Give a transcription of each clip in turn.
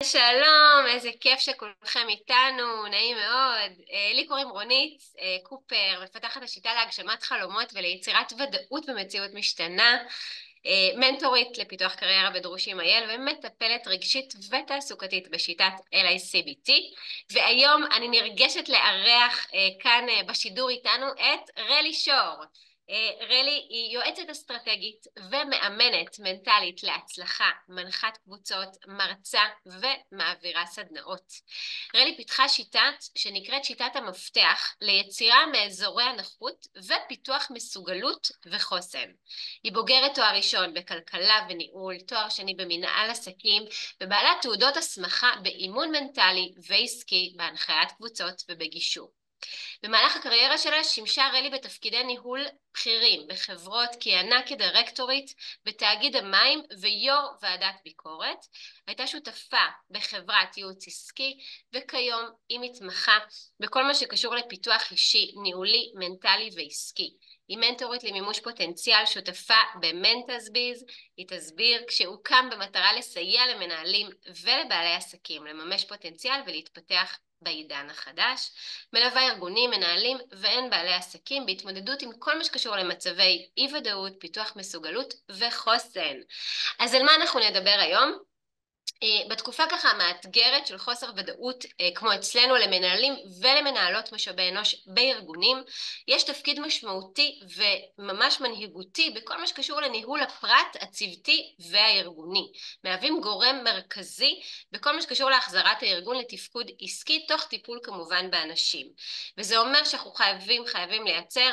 שלום, איזה כיף שכולכם איתנו, נעים מאוד. לי קוראים רונית קופר, מפתחת השיטה להגשמת חלומות וליצירת ודאות במציאות משתנה, מנטורית לפיתוח קריירה בדרושים אייל ומטפלת רגשית ותעסוקתית בשיטת LICBT. והיום אני נרגשת לארח כאן בשידור איתנו את רלי שור. רלי היא יועצת אסטרטגית ומאמנת מנטלית להצלחה, מנחת קבוצות, מרצה ומעבירה סדנאות. רלי פיתחה שיטה שנקראת שיטת המפתח ליצירה מאזורי הנוחות ופיתוח מסוגלות וחוסן. היא בוגרת תואר ראשון בכלכלה וניהול, תואר שני במנהל עסקים ובעלת תעודות הסמכה באימון מנטלי ועסקי בהנחיית קבוצות ובגישור. במהלך הקריירה שלה שימשה רלי בתפקידי ניהול בכירים בחברות, כיהנה כדירקטורית בתאגיד המים ויו"ר ועדת ביקורת, הייתה שותפה בחברת ייעוץ עסקי, וכיום היא מתמחה בכל מה שקשור לפיתוח אישי, ניהולי, מנטלי ועסקי. היא מנטורית למימוש פוטנציאל, שותפה במנטסביז. היא תסביר כשהוקם במטרה לסייע למנהלים ולבעלי עסקים לממש פוטנציאל ולהתפתח בעידן החדש. מלווה ארגונים, מנהלים והן בעלי עסקים בהתמודדות עם כל מה שקשור למצבי אי-ודאות, פיתוח מסוגלות וחוסן. אז על מה אנחנו נדבר היום? בתקופה ככה מאתגרת של חוסר ודאות, כמו אצלנו למנהלים ולמנהלות משאבי אנוש בארגונים, יש תפקיד משמעותי וממש מנהיגותי בכל מה שקשור לניהול הפרט, הצוותי והארגוני. מהווים גורם מרכזי בכל מה שקשור להחזרת הארגון לתפקוד עסקי, תוך טיפול כמובן באנשים. וזה אומר שאנחנו חייבים לייצר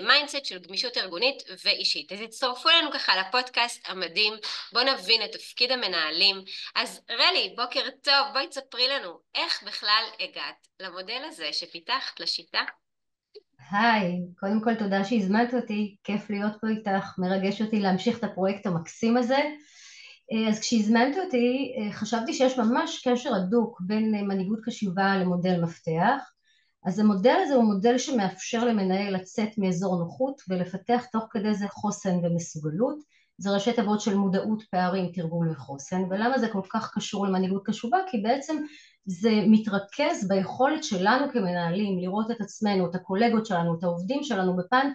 מיינדסט של גמישות ארגונית ואישית. אז הצטרפו לנו ככה לפודקאסט המדהים, בואו נבין את תפקיד המנהלים. אז רלי, בוקר טוב, בואי תספרי לנו איך בכלל הגעת למודל הזה שפיתחת לשיטה. היי, קודם כל תודה שהזמנת אותי, כיף להיות פה איתך, מרגש אותי להמשיך את הפרויקט המקסים הזה. אז כשהזמנת אותי, חשבתי שיש ממש קשר הדוק בין מנהיגות קשובה למודל מפתח. אז המודל הזה הוא מודל שמאפשר למנהל לצאת מאזור נוחות ולפתח תוך כדי זה חוסן ומסוגלות. זה ראשי תיבות של מודעות, פערים, תרגול וחוסן. ולמה זה כל כך קשור למנהיגות קשובה? כי בעצם זה מתרכז ביכולת שלנו כמנהלים לראות את עצמנו, את הקולגות שלנו, את העובדים שלנו בפן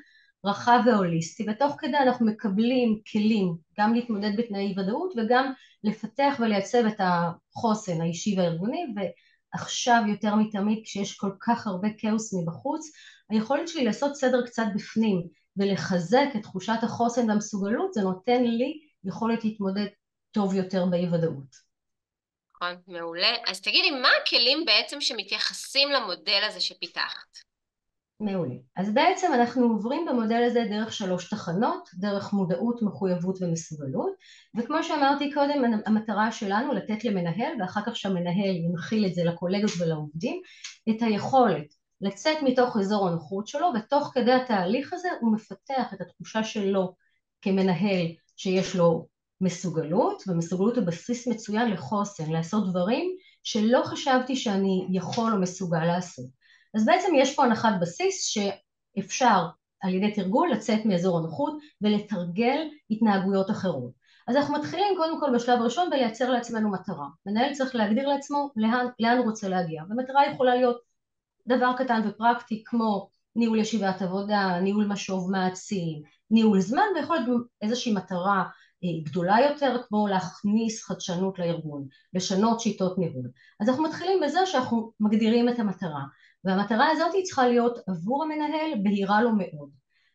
רחב והוליסטי, ותוך כדי אנחנו מקבלים כלים גם להתמודד בתנאי ודאות וגם לפתח ולייצב את החוסן האישי והארגוני. ועכשיו יותר מתמיד כשיש כל כך הרבה כאוס מבחוץ, היכולת שלי לעשות סדר קצת בפנים ולחזק את תחושת החוסן והמסוגלות, זה נותן לי יכולת להתמודד טוב יותר באי ודאות. נכון, מעולה. אז תגידי, מה הכלים בעצם שמתייחסים למודל הזה שפיתחת? מעולה. אז בעצם אנחנו עוברים במודל הזה דרך 3 תחנות, דרך מודעות, מחויבות ומסוגלות, וכמו שאמרתי קודם, המטרה שלנו לתת למנהל, ואחר כך שהמנהל ינחיל את זה לקולגות ולעובדים, את היכולת לצאת מתוך אזור הנוחות שלו, ותוך כדי התהליך הזה הוא מפתח את התחושה שלו כמנהל שיש לו מסוגלות, ומסוגלות הוא בסיס מצוין לחוסן, לעשות דברים שלא חשבתי שאני יכול או מסוגל לעשות. אז בעצם יש פה הנחת בסיס שאפשר על ידי תרגול לצאת מאזור הנוחות ולתרגל התנהגויות אחרות. אז אנחנו מתחילים קודם כל בשלב הראשון ולייצר לעצמנו מטרה. מנהל צריך להגדיר לעצמו לאן הוא רוצה להגיע, ומטרה יכולה להיות דבר קטן ופרקטי כמו ניהול ישיבת עבודה, ניהול משוב מעצים, ניהול זמן, ויכול להיות איזושהי מטרה גדולה יותר כמו להכניס חדשנות לארגון, לשנות שיטות ניהול. אז אנחנו מתחילים בזה שאנחנו מגדירים את המטרה, והמטרה הזאת היא צריכה להיות עבור המנהל בהירה לו מאוד.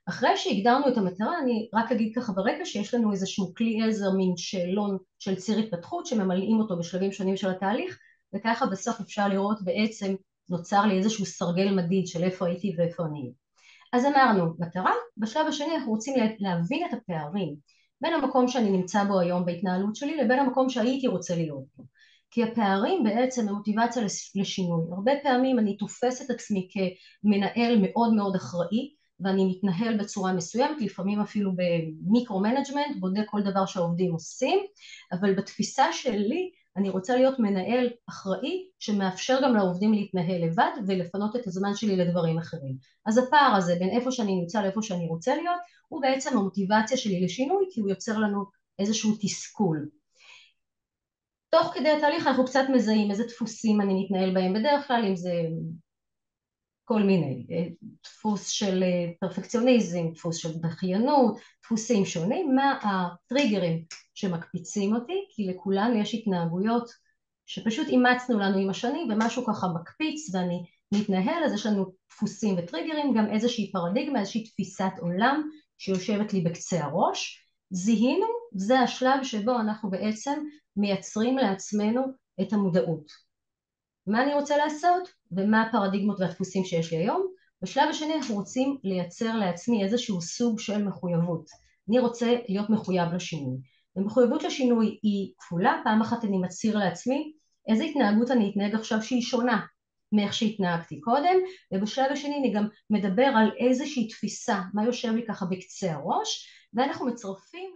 אחרי שהגדרנו את המטרה, אני רק אגיד ככה ברקע שיש לנו איזשהו כלי עזר, מין שאלון של ציר התפתחות שממלאים אותו בשלבים שונים של התהליך, וככה בסוף אפשר לראות בעצם נוצר לי איזשהו סרגל מדיד של איפה הייתי ואיפה אני. אז אמרנו, מטרה, בשלב השני אנחנו רוצים להבין את הפערים בין המקום שאני נמצא בו היום בהתנהלות שלי לבין המקום שהייתי רוצה להיות בו. כי הפערים בעצם הם מוטיבציה לשינוי. הרבה פעמים אני תופס את עצמי כמנהל מאוד מאוד אחראי, ואני מתנהל בצורה מסוימת, לפעמים אפילו במיקרו-מנג'מנט, בודק כל דבר שהעובדים עושים, אבל בתפיסה שלי אני רוצה להיות מנהל אחראי שמאפשר גם לעובדים להתנהל לבד ולפנות את הזמן שלי לדברים אחרים. אז הפער הזה בין איפה שאני נמצא לאיפה שאני רוצה להיות הוא בעצם המוטיבציה שלי לשינוי, כי הוא יוצר לנו איזשהו תסכול. תוך כדי התהליך אנחנו קצת מזהים איזה דפוסים אני מתנהל בהם בדרך כלל, אם זה כל מיני, דפוס של פרפקציוניזם, דפוס של דחיינות, דפוסים שונים, מה הטריגרים שמקפיצים אותי, כי לכולנו יש התנהגויות שפשוט אימצנו לנו עם השנים ומשהו ככה מקפיץ ואני מתנהל, אז יש לנו דפוסים וטריגרים, גם איזושהי פרדיגמה, איזושהי תפיסת עולם שיושבת לי בקצה הראש. זיהינו, זה השלב שבו אנחנו בעצם מייצרים לעצמנו את המודעות. מה אני רוצה לעשות ומה הפרדיגמות והדפוסים שיש לי היום. בשלב השני אנחנו רוצים לייצר לעצמי איזשהו סוג של מחויבות. אני רוצה להיות מחויב לשינוי. ומחויבות לשינוי היא כפולה, פעם אחת אני מצהיר לעצמי איזה התנהגות אני אתנהג עכשיו שהיא שונה מאיך שהתנהגתי קודם, ובשלב השני אני גם מדבר על איזושהי תפיסה, מה יושב לי ככה בקצה הראש, ואנחנו מצרפים